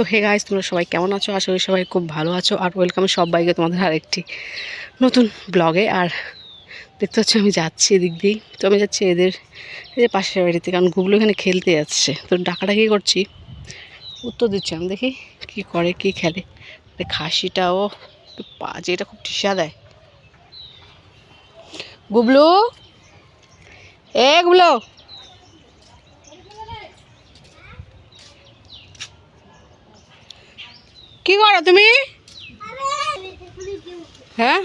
তো hey guys, তোমরা সবাই কেমন আছো? আশা করি সবাই খুব ভালো আছো। আর ওয়েলকাম সবাইকে তোমাদের আরেকটি নতুন ব্লগে। আর দেখতে হচ্ছে আমি যাচ্ছি এদিক দিয়েই। তো আমি যাচ্ছি এই যে পাশের বাড়িতে, কারণ গুগলো এখানে খেলতে যাচ্ছে। তো ডাকাডাকি করছি, উত্তর দিচ্ছি। আমি দেখি কি করে, কি খেলে। খাসিটাও বাজে, এটা খুব টিসা দেয়। গুবলু, গুবলু, কি করো তুমি? হ্যাঁ,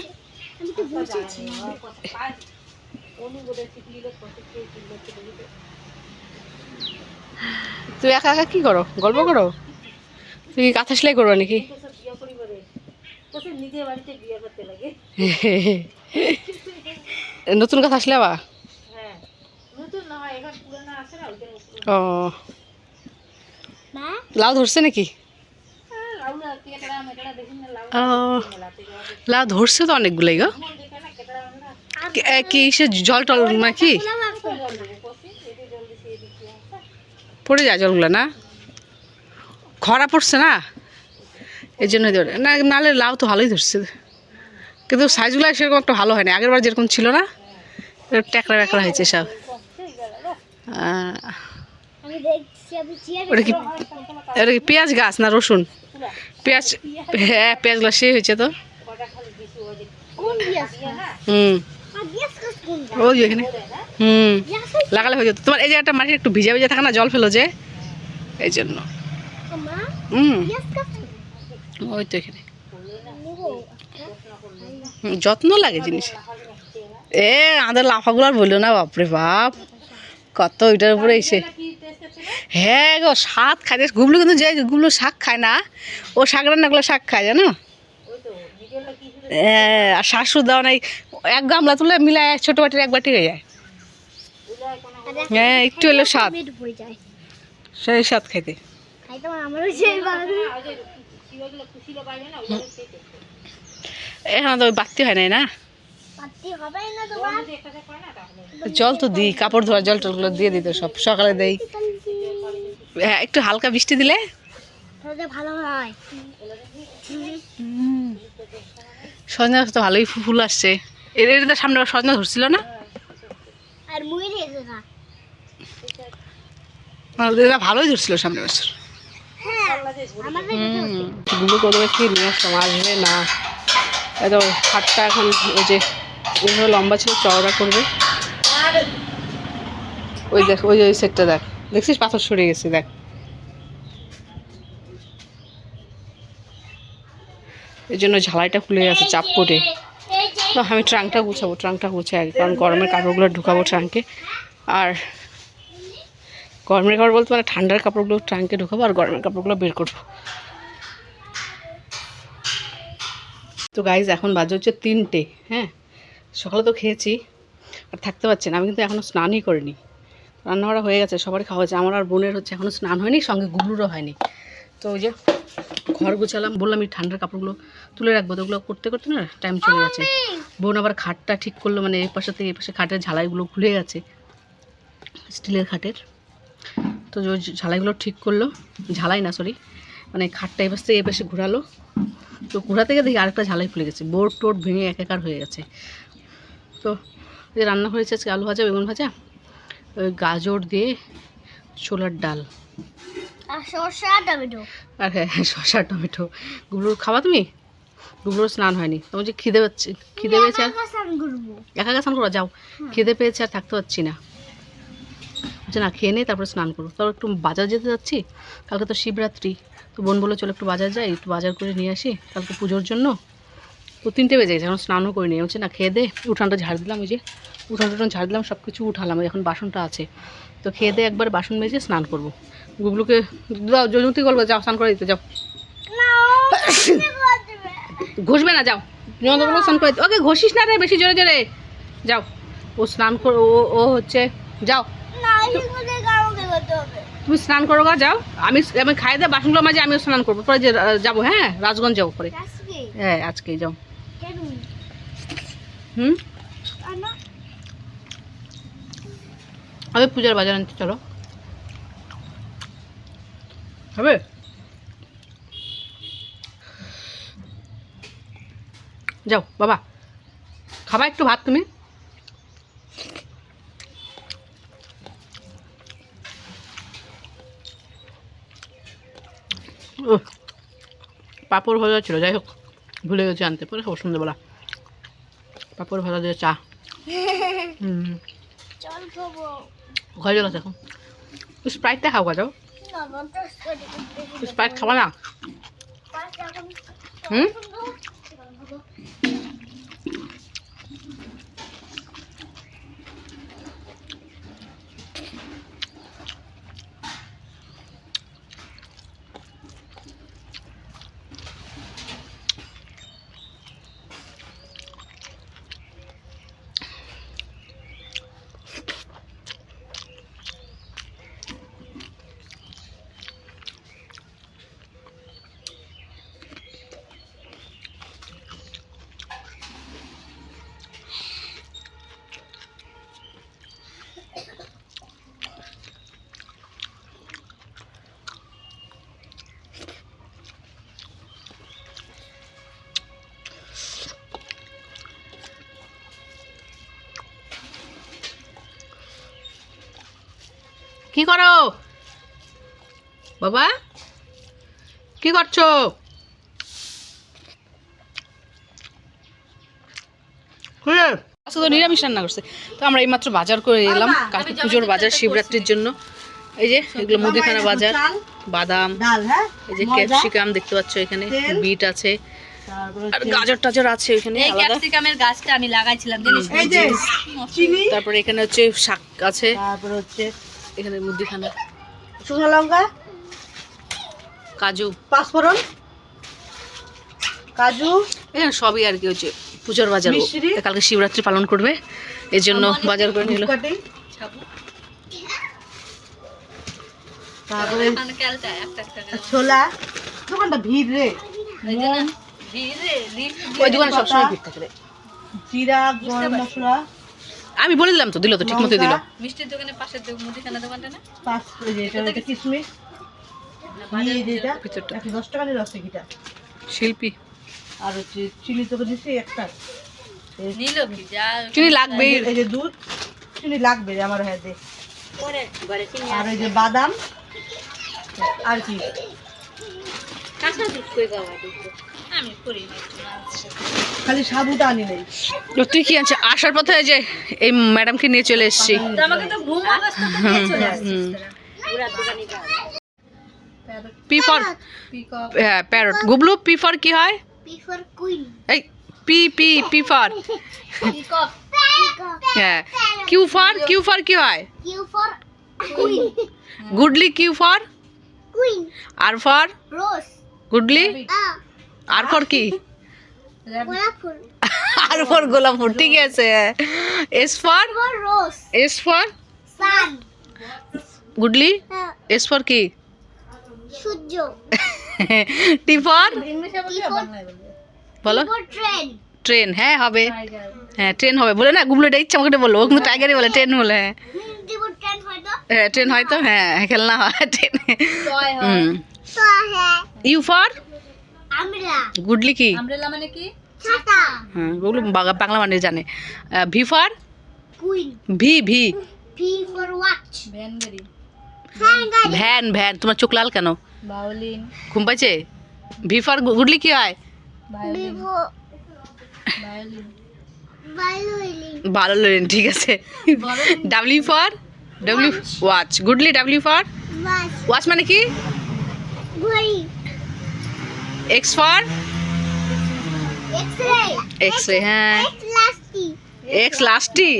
তুই একা একা কি করো? গল্প করো? তুই কি কাঁথা সেলাই করবো নাকি? নতুন কাঁথা সেলাবা? ও, লাউ ধরছে নাকি? ও, লাউ ধরছে তো অনেকগুলোই গো। কি সে জল টল নাকি পড়ে যায় জলগুলো? না, খরা পড়ছে না, এই জন্য ধরে না। নাহলে লাউ তো ভালোই ধরছে, কিন্তু সাইজগুলো সেরকম একটা ভালো হয়নি। আগের বার যেরকম ছিল না, ট্যাকরা ব্যাকড়া হয়েছে সব। ওটা কি পেঁয়াজ গাছ না রসুন? পেঁয়াজ, হ্যাঁ পেঁয়াজ গাছ সেই হয়েছে তো। ওই এখানে লাগালে হয়ে যেত। তোমার এই জায়গাটা মাটি একটু ভিজা ভিজা থাকে না, জল ফেলো যে, এই জন্য। ওই তো এখানে যত্ন লাগে জিনিস। আমাদের লাফাগুলো আর বললো না, বাপরে বাপ, কত ওইটার উপরে এসে। হ্যাঁ গো, শাক খাই। গুবলু কিন্তু যে গুবলু শাক খায় না, ও শাক রান্নাগুলো শাক খায়, জানো? হ্যাঁ, আর শাশুর দাও নাই, এক গামলা তুলে মিলায় ছোটো বাটির এক বাটি হয়ে যায়। হ্যাঁ, একটু হলেও স্বাদ, সেই স্বাদ খাইতে। এখন তো বাড়তি হয় নাই না, জল তো দিই, কাপড় ধোয়ার জল টলগুলো দিয়ে দিত সব, সকালে দেই। হ্যাঁ, একটু হালকা বৃষ্টি দিলে ভালো হয়। সজনা গাছ তো ভালোই ফুল আসছে। এর সামনে সজনা ধরছিল না, ভালোই ধরছিল সামনে বছর। গুলো কত কি নিয়ে আসলাম, আসবে না। এত হাটটা এখন ওই যে ওইভাবে লম্বা ছিল, চওড়া করবে। ওই দেখ, ওই ওই সেটটা দেখ, দেখছিস পাথর সরে গেছে, দেখ। এই জন্য ঝালাইটা খুলে গেছে চাপ করে। তো আমি ট্রাঙ্কটা গুছাবো, ট্রাঙ্কটা গুছাই আগে, কারণ গরমের কাপড়গুলো ঢুকাবো ট্রাঙ্কে। আর গরমের কাপড় বলতে মানে ঠান্ডার কাপড়গুলো ট্রাঙ্কে ঢুকাবো, আর গরমের কাপড়গুলো বের করবো। তো গাইজ এখন বাজে হচ্ছে 3টে। হ্যাঁ, সকালে তো খেয়েছি, আর থাকতে পারছি না। আমি কিন্তু এখনও স্নানই করিনি। রান্না করা হয়ে গেছে, সবারই খাওয়া হয়েছে। আমার আর বোনের হচ্ছে এখনও স্নান হয়নি, সঙ্গে গুবলুরও হয়নি। তো ওই যে ঘর গুছালাম, বললাম এই ঠান্ডার কাপড়গুলো তুলে রাখবো, তো ওগুলো করতে করতে না টাইম চলে গেছে। বোন আবার খাটটা ঠিক করলো, মানে এই পাশে থেকে এই পাশে খাটের ঝালাইগুলো খুলে গেছে, স্টিলের খাটের। তো ওই ঝালাইগুলো ঠিক করলো, ঝালাই না সরি, মানে খাটটা এই পাশ থেকে এই পাশে ঘোরালো। তো ঘোরাতে গিয়ে দেখি আরেকটা ঝালাই খুলে গেছে, বোর্ড টোড ভেঙে একাকার হয়ে গেছে। তো যে রান্না হয়েছে আজকে আলু ভাজা, বেগুন ভাজা, ওই গাজর দিয়ে ছোলার ডাল, আর শসা টমেটো। আর হ্যাঁ, শসা টমেটো। গুবলুর খাওয়া তুমি? গুবলুর স্নান হয়নি, তোমার যে খিদে পাচ্ছে, খিদে পেয়েছে। আর একা একা স্নান করো, যাও। খিদে পেয়েছে আর থাকতে পারছি না, যে না খেয়ে নেই তারপরে স্নান করো। তারপর একটু বাজার যেতে যাচ্ছি, কালকে তো শিবরাত্রি। তো বোন বলে চলো একটু বাজার যাই, একটু বাজার করে নিয়ে আসি কালকে পুজোর জন্য। তো 3টে বেজে গেছে, এখন স্নানও করে নিয়ে হচ্ছে না, খেয়ে দে উঠানটা ঝাড় দিলাম। ওই যে উঠান টুঠান ঝাড় দিলাম, সব কিছু উঠালাম, এখন বাসনটা আছে। তো খেয়ে দে একবার বাসন মেজে স্নান করবো। গুবলুকে যাও, জয়ন্তী গল্প, যাও স্নান করে দিতে যাও। ঘষবে না, যাও। জয়ন্তগুলো স্নান করে দিতে, ওকে ঘষিস না রে বেশি জোরে জোরে, যাও। ও স্নান করো, ও হচ্ছে, যাও তুমি স্নান করো গা, যাও। আমি খাইয়ে দে বাসনগুলো মাঝে, আমিও স্নান করবো, পরে যে যাবো। হ্যাঁ, রাজগঞ্জ যাবো পরে। হ্যাঁ, আজকেই যাও। আমি পূজার বাজার আনতে চলো, হবে। যাও বাবা, খাবা একটু ভাত তুমি? ও পাঁপড় ভাজা ছিল, যাই হোক ভুলে গেছি আনতে, পরে খাবো সন্ধ্যেবেলা। পাঁপড় ভাজা দিয়ে চা। ঘরে চলে আসে এখন। স্প্রাইটটা খাও যাও। স্প্রাইট খাবা না? হুম, কি করো বাবা, কি করছো? আচ্ছা, তো নিরামিষ রান্না করছে। তো আমরা এইমাত্র বাজার করে এলাম, কালকে পুজোর বাজার, শিবরাত্রির জন্য। এই যে এগুলো মুদিখানা বাজার, বাদাম, এই যে ক্যাপসিকাম দেখতে পাচ্ছ এখানে, বিট আছে, আর গাজর টাজর আছে এখানে আলাদা। ক্যাপসিকামের গাছটা আমি লাগাইছিলাম জানিস। এই যে চিনি, তারপরে এখানে হচ্ছে শাক আছে, তারপর হচ্ছে এখানে মুদিখানা, শুকনো লঙ্কা, কাজু, পাঁচফোড়ন, কাজু, এখানে সবই আর কি হচ্ছে পুজোর বাজার। মিষ্টি। কালকে শিবরাত্রি পালন করবে, এর জন্য বাজার করে নিল। ধূপকাঠি, তারপরে ছোলা। দোকানটা ভিড় রে, ওই দোকানে সবসময় ভিড় থাকে রে। জিরা, গরম মশলা, আমি বলে দিলাম তো, দিল তো, ঠিক মতো দিল। মিষ্টির দোকানের পাশে মুদিখানা দোকানটা না? পাঁচ, এই যে এটা হচ্ছে কিশমিশ, ঘি, এই যে এটা ভিতরটা 10 টাকা নিয়ে রসে ঘিটা, শিল্পী আর হচ্ছে চিনি তোকে দিচ্ছি একটা। নিল কি যা চিনি লাগবেই। এই যে দুধ, চিনি লাগবে রে আমার, হ্যাঁ দে। আর এই যে বাদাম, আর কি কাঁচা দুধ কই বাবা দুধ আমি করি না। খালি সাবুটা আনি নেই। তো তুই কি আনছে? আসার পথে এই যে এই ম্যাডামকে নিয়ে চলে এসেছি। আমাকে তো ঘুম অবস্থাতে নিয়ে চলে আসছিস পুরা দোকানি কাজ। P for parrot. Gublu, P for কি হয়? Before queen. এই P P P for, peacock হ্যাঁ। কিউ ফর কি হয়? Q for queen. গুডলি, Q for, Queen. R for Rose. গুডলি, আর ফর কি? Golapur. আর ফর গোলাপ ফুল, ঠিক আছে। S for, For rose. S for Sun. গুডলি, এস ফর কি? Sujjo. টি ফর ইংলিশে বললি for- বাংলায় বলবি বলো। For train. ট্রেন, হ্যাঁ হবে, টাইগার হ্যাঁ ট্রেন হবে বলে না। গুবলু এটা ইচ্ছা আমাকে বললো, ও কিন্তু টাইগারই বলে, ট্রেন বলে। হ্যাঁ For train হয় তো? হ্যাঁ ট্রেন হয়তো, হ্যাঁ খেলনা হয় ট্রেন। টয় হয় হুম। তো হ্যাঁ। ইউ ফর আমরা। গুডলি কি? আমব্রেলা মানে কি? ছাতা। হ্যাঁ গুগলু বাংলা মানে জানে। V for Queen. V V P for watch. ভ্যানগাড়ি Fan গাড়ি. Van van. তোমার চোখ লাল কেন? বাউলিন ঘুম পাইছে? ভি ফর গুডলি কি হয়? Violin Vivo. Violin Violin. ভালো লেন, ঠিক আছে। W for W watch. Goodley W for Watch. Watch মানে কি? ঘড়ি. X for X-ray. এক্স-রে, হ্যাঁ। X-lasty. X lusty.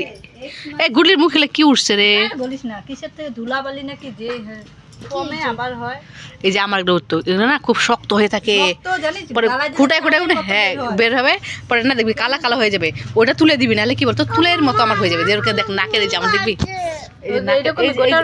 এই গুডলির মুখে কি উঠছে রে? বলিস না কিসের থেকে ধুলাবালি নাকি যে কমে আবার হয়। এই যে আমার একটা উত্তর, এগুলো না খুব শক্ত হয়ে থাকে, তো জানিস পরে গালায় দিলে খুঁটায় খুঁটায় কানের মতো হ্যাঁ বের হয়। বের হবে, পরে না দেখবি কালা কালা হয়ে যাবে। ওটা তুলে দিবি, নাহলে কি বলতো তুলের মতো আমার হয়ে যাবে, যেরকম দেখ নাকের এই যে আমার দেখবি, এই যে নাকের- এইরকমই এই যে- গোটা